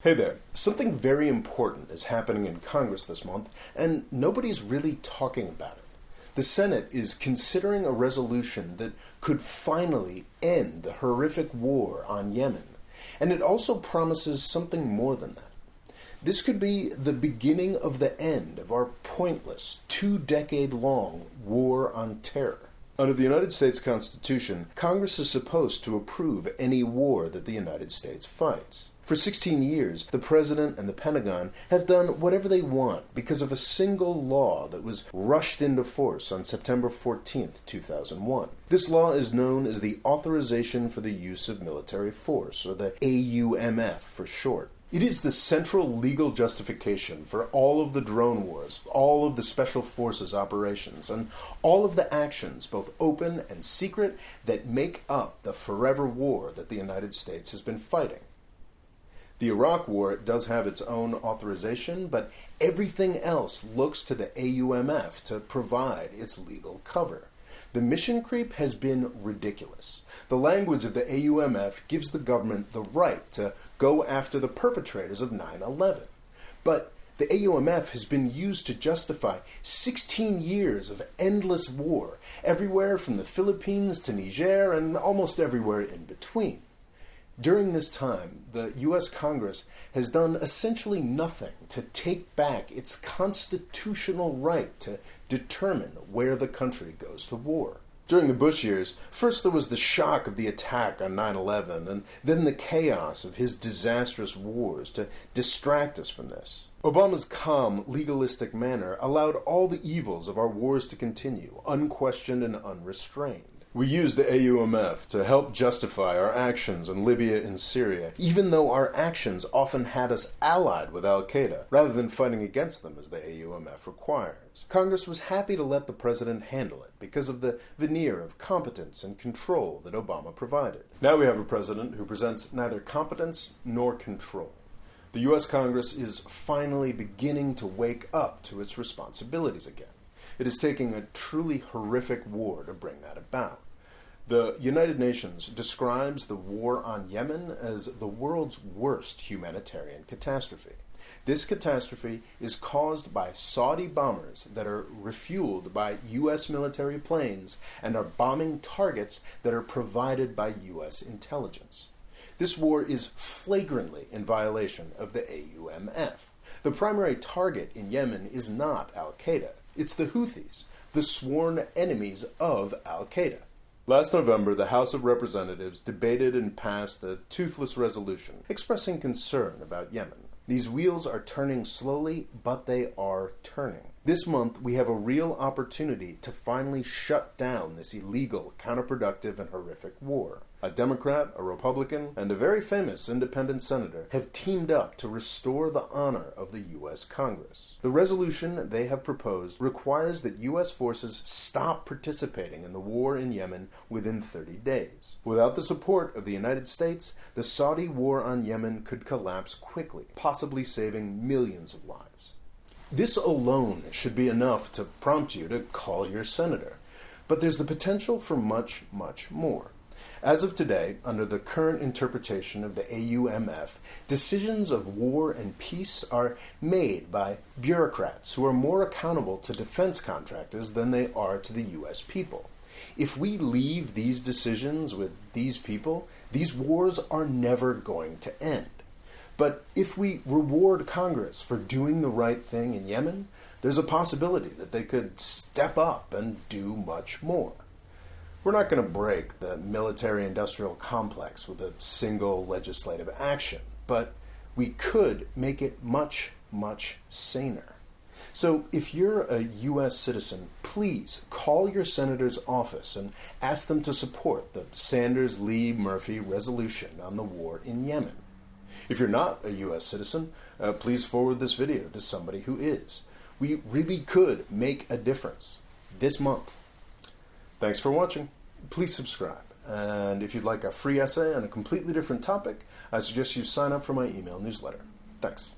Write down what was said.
Hey there. Something very important is happening in Congress this month, and nobody's really talking about it. The Senate is considering a resolution that could finally end the horrific war on Yemen, and it also promises something more than that. This could be the beginning of the end of our pointless, 2-decade-long war on terror. Under the United States Constitution, Congress is supposed to approve any war that the United States fights. For 16 years, the President and the Pentagon have done whatever they want because of a single law that was rushed into force on September 14, 2001. This law is known as the Authorization for the Use of Military Force, or the AUMF for short. It is the central legal justification for all of the drone wars, all of the special forces operations, and all of the actions, both open and secret, that make up the forever war that the United States has been fighting. The Iraq War does have its own authorization, but everything else looks to the AUMF to provide its legal cover. The mission creep has been ridiculous. The language of the AUMF gives the government the right to go after the perpetrators of 9/11. But the AUMF has been used to justify 16 years of endless war, everywhere from the Philippines to Niger and almost everywhere in between. During this time, the U.S. Congress has done essentially nothing to take back its constitutional right to determine where the country goes to war. During the Bush years, first there was the shock of the attack on 9/11, and then the chaos of his disastrous wars to distract us from this. Obama's calm, legalistic manner allowed all the evils of our wars to continue, unquestioned and unrestrained. We used the AUMF to help justify our actions in Libya and Syria, even though our actions often had us allied with al-Qaeda, rather than fighting against them as the AUMF requires. Congress was happy to let the president handle it because of the veneer of competence and control that Obama provided. Now we have a president who presents neither competence nor control. The U.S. Congress is finally beginning to wake up to its responsibilities again. It is taking a truly horrific war to bring that about. The United Nations describes the war on Yemen as the world's worst humanitarian catastrophe. This catastrophe is caused by Saudi bombers that are refueled by U.S. military planes and are bombing targets that are provided by U.S. intelligence. This war is flagrantly in violation of the AUMF. The primary target in Yemen is not al-Qaeda. It's the Houthis, the sworn enemies of al-Qaeda. Last November, the House of Representatives debated and passed a toothless resolution expressing concern about Yemen. These wheels are turning slowly, but they are turning. This month, we have a real opportunity to finally shut down this illegal, counterproductive, and horrific war. A Democrat, a Republican, and a very famous independent senator have teamed up to restore the honor of the U.S. Congress. The resolution they have proposed requires that U.S. forces stop participating in the war in Yemen within 30 days. Without the support of the United States, the Saudi war on Yemen could collapse quickly, possibly saving millions of lives. This alone should be enough to prompt you to call your senator. But there's the potential for much, much more. As of today, under the current interpretation of the AUMF, decisions of war and peace are made by bureaucrats who are more accountable to defense contractors than they are to the U.S. people. If we leave these decisions with these people, these wars are never going to end. But if we reward Congress for doing the right thing in Yemen, there's a possibility that they could step up and do much more. We're not going to break the military-industrial complex with a single legislative action, but we could make it much, much saner. So if you're a U.S. citizen, please call your senator's office and ask them to support the Sanders-Lee-Murphy resolution on the war in Yemen. If you're not a U.S. citizen, please forward this video to somebody who is. We really could make a difference this month. Thanks for watching. Please subscribe. And if you'd like a free essay on a completely different topic, I suggest you sign up for my email newsletter. Thanks.